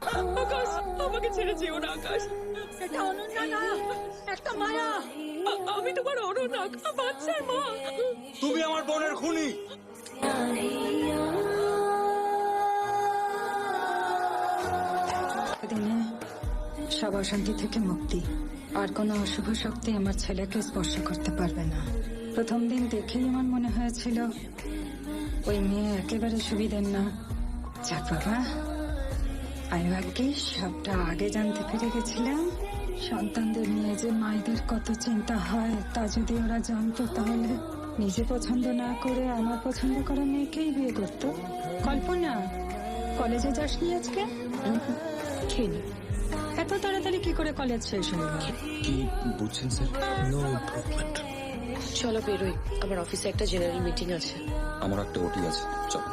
আকাশ, আমাকে ছেড়ে যেও না আকাশ। এটা অনন্যা না, একটা মায়া। আমি তোমার অরুণা, বাচ্চার মা। তুমি আমার বোনের খুনি। দিনে সব অশান্তি থেকে মুক্তি, আর কোনো অশুভ শক্তি আমার ছেলেকে স্পর্শ করতে পারবে না। প্রথম দিন দেখেই আমার মনে হয়েছিল ওই মেয়ে একেবারে সুবিধের না। যাক বাবা, আমি ভাগ্যিস সবটা আগে জানতে পেরে গেছিলাম। সন্তানদের নিয়ে যে মায়েদের কত চিন্তা হয় তা যদি ওরা জানতো, তাহলে নিজে পছন্দ না করে আমার পছন্দ করা মেয়েকেই বিয়ে করতো। কল্পনা, কলেজে যাসনি আজকে? খেয়ে এত তাড়াতাড়ি কি করে কলেজ শেষ হয়ে গেল? কি বুঝছেন স্যার? No improvement. চলো বেরোই, আমার অফিসে একটা জেনারেল মিটিং আছে। আমার একটা ওটি আছে, চল।